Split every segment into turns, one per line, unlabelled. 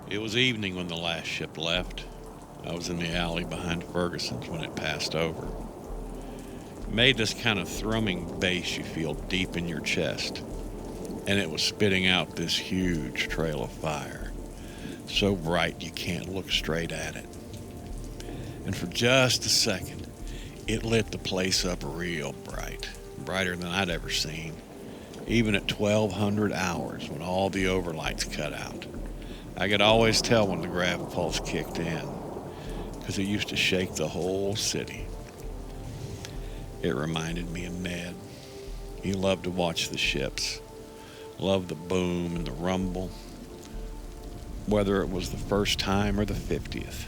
It was evening when the last ship left. I was in the alley behind Ferguson's when it passed over. It made this kind of thrumming bass you feel deep in your chest, and it was spitting out this huge trail of fire, so bright you can't look straight at it. And for just a second, it lit the place up real bright, brighter than I'd ever seen, even at 1200 hours when all the overlights cut out. I could always tell when the grav pulse kicked in, because it used to shake the whole city. It reminded me of Ned. He loved to watch the ships, loved the boom and the rumble. Whether it was the first time or the 50th,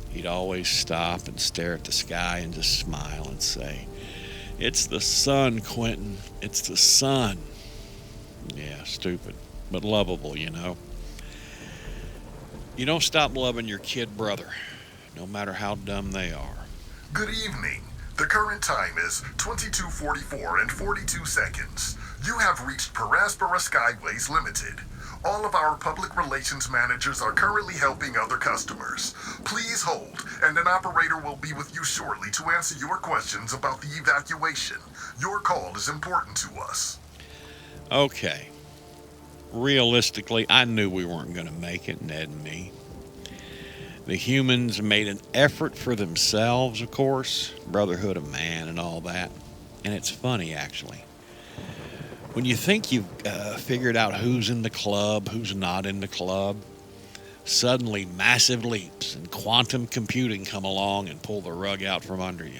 he'd always stop and stare at the sky and just smile and say, "It's the sun, Quentin. It's the sun." Yeah, stupid, but lovable, you know. You don't stop loving your kid brother, no matter how dumb they are.
Good evening. The current time is 22:44 and 42 seconds. You have reached Paraspora Skyways Limited. All of our public relations managers are currently helping other customers. Please hold, and an operator will be with you shortly to answer your questions about the evacuation. Your call is important to us.
Okay. Realistically, I knew we weren't going to make it, Ned and me. The humans made an effort for themselves, of course, brotherhood of man and all that. And it's funny, actually. When you think you've figured out who's in the club, who's not in the club, suddenly massive leaps and quantum computing come along and pull the rug out from under you.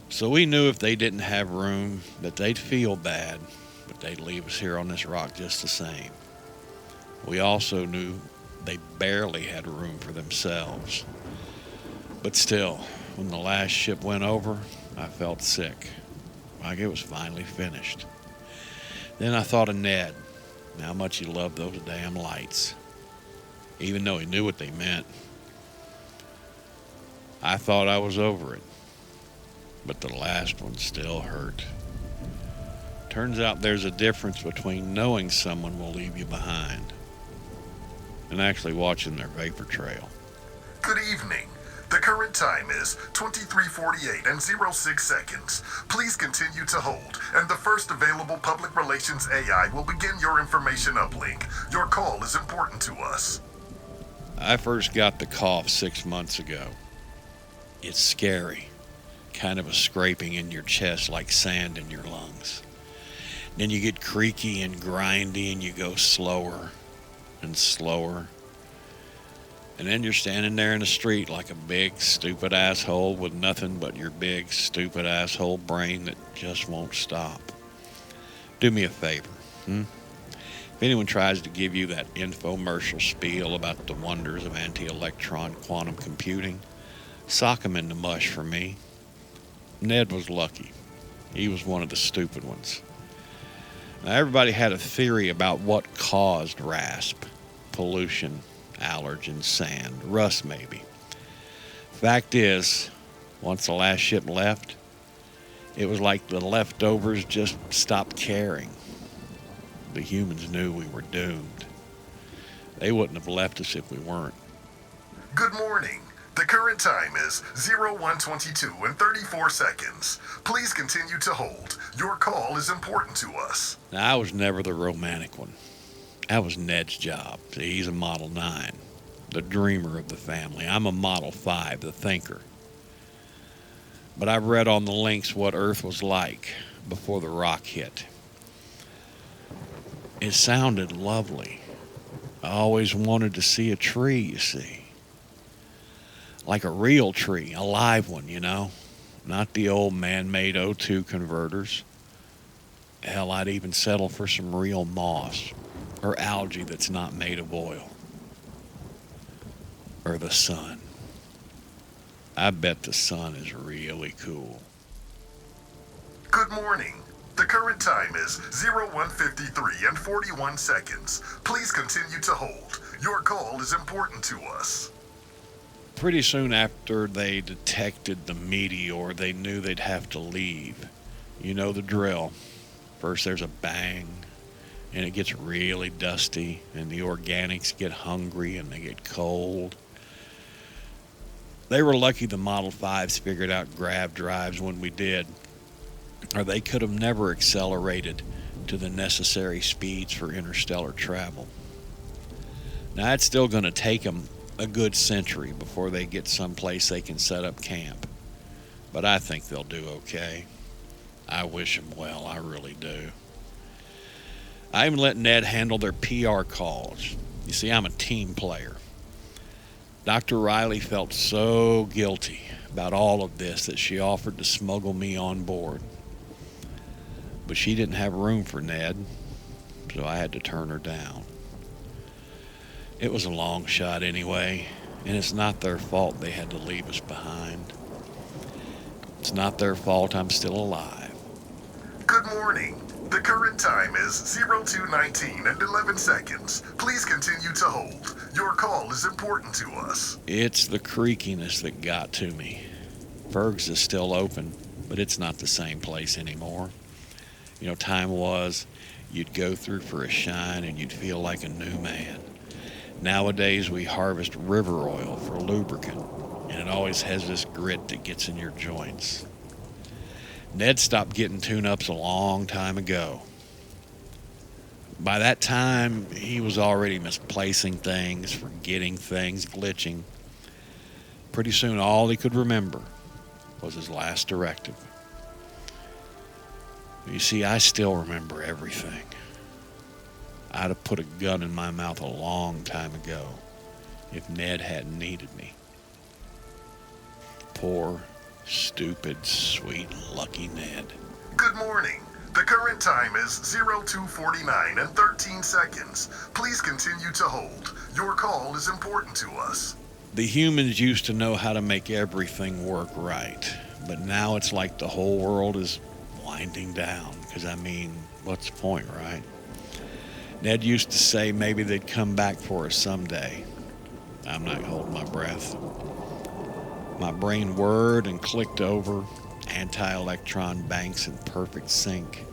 So we knew if they didn't have room, that they'd feel bad, but they'd leave us here on this rock just the same. We also knew they barely had room for themselves. But still, when the last ship went over, I felt sick, like it was finally finished. Then I thought of Ned, and how much he loved those damn lights, even though he knew what they meant. I thought I was over it, but the last one still hurt. Turns out there's a difference between knowing someone will leave you behind and actually watching their vapor trail.
Good evening. The current time is 23:48 and 06 seconds. Please continue to hold, and the first available public relations AI will begin your information uplink. Your call is important to us.
I first got the cough 6 months ago. It's scary, kind of a scraping in your chest like sand in your lungs. Then you get creaky and grindy and you go slower and slower. And then you're standing there in the street like a big, stupid asshole with nothing but your big, stupid asshole brain that just won't stop. Do me a favor, If anyone tries to give you that infomercial spiel about the wonders of anti-electron quantum computing, sock 'em into mush for me. Ned was lucky. He was one of the stupid ones. Now, everybody had a theory about what caused RASP. Pollution, allergens, sand, rust maybe. Fact is, once the last ship left, it was like the leftovers just stopped caring. The humans knew we were doomed. They wouldn't have left us if we weren't.
Good morning. The current time is 01:22 and 34 seconds. Please continue to hold. Your call is important to us.
Now, I was never the romantic one. That was Ned's job. See, he's a Model 9, the dreamer of the family. I'm a Model 5, the thinker. But I've read on the links what Earth was like before the rock hit. It sounded lovely. I always wanted to see a tree, you see. Like a real tree, a live one, you know? Not the old man-made O2 converters. Hell, I'd even settle for some real moss or algae that's not made of oil. Or the sun. I bet the sun is really cool.
Good morning. The current time is 01:53 and 41 seconds. Please continue to hold. Your call is important to us.
Pretty soon after they detected the meteor, they knew they'd have to leave. You know the drill. First there's a bang, and it gets really dusty, and the organics get hungry and they get cold. They were lucky the Model 5s figured out grav drives when we did, or they could have never accelerated to the necessary speeds for interstellar travel. Now, it's still going to take them a good century before they get someplace they can set up camp, but I think they'll do okay. I wish them well, I really do. I even let Ned handle their PR calls. You see, I'm a team player. Dr. Riley felt so guilty about all of this that she offered to smuggle me on board. But she didn't have room for Ned, so I had to turn her down. It was a long shot anyway, and it's not their fault they had to leave us behind. It's not their fault I'm still alive.
Good morning. The current time is 02:19 and 11 seconds. Please continue to hold. Your call is important to us.
It's the creakiness that got to me. Ferg's is still open, but it's not the same place anymore. You know, time was, you'd go through for a shine and you'd feel like a new man. Nowadays, we harvest river oil for lubricant, and it always has this grit that gets in your joints. Ned stopped getting tune-ups a long time ago. By that time, he was already misplacing things, forgetting things, glitching. Pretty soon, all he could remember was his last directive. You see, I still remember everything. I'd have put a gun in my mouth a long time ago if Ned hadn't needed me. Poor, stupid, sweet, lucky Ned.
Good morning. The current time is 02:49 and 13 seconds. Please continue to hold. Your call is important to us.
The humans used to know how to make everything work right, but now it's like the whole world is winding down, because I mean, what's the point, right? Ned used to say maybe they'd come back for us someday. I'm not holding my breath. My brain whirred and clicked over, anti-electron banks in perfect sync,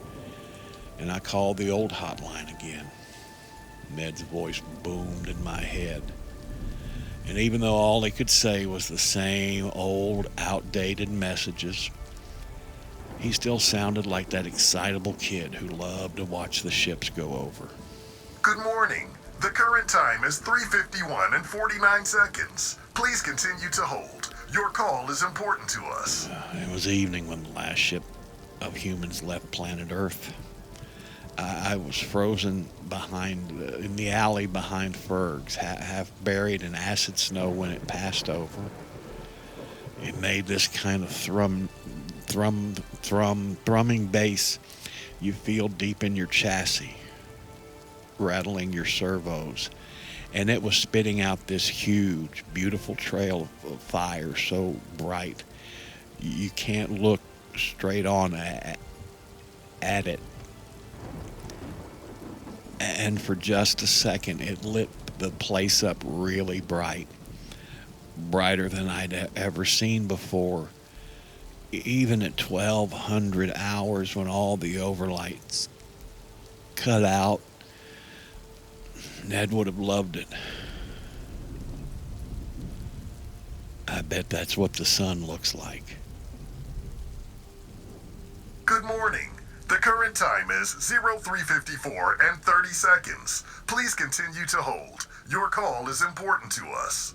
and I called the old hotline again. Ned's voice boomed in my head, and even though all he could say was the same old, outdated messages, he still sounded like that excitable kid who loved to watch the ships go over.
Good morning. The current time is 3:51 and 49 seconds. Please continue to hold. Your call is important to us.
It was evening when the last ship of humans left planet Earth. I was frozen in the alley behind Ferg's, half buried in acid snow when it passed over. It made this kind of thrumming bass you feel deep in your chassis, rattling your servos, and it was spitting out this huge, beautiful trail of fire so bright you can't look straight on at it. And for just a second, it lit the place up really bright, brighter than I'd ever seen before. Even at 1200 hours, when all the overlights cut out, Ned would have loved it. I bet that's what the sun looks like.
Good morning. The current time is 03:54 and 30 seconds. Please continue to hold. Your call is important to us.